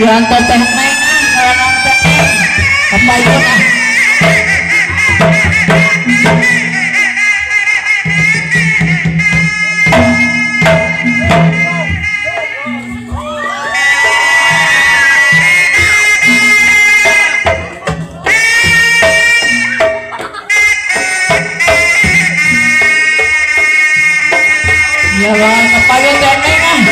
Yanto teh neng ngeunang teh kepayun ya bang kepayun teh neng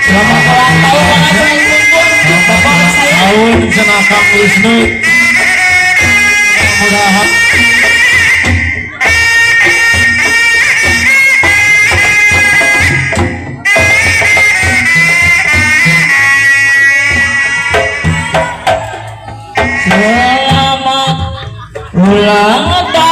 selamat ulang tahun pengajian Gungun bapak saya tahun sana Kang Wisnu mudah-mudahan selamat ulang tahun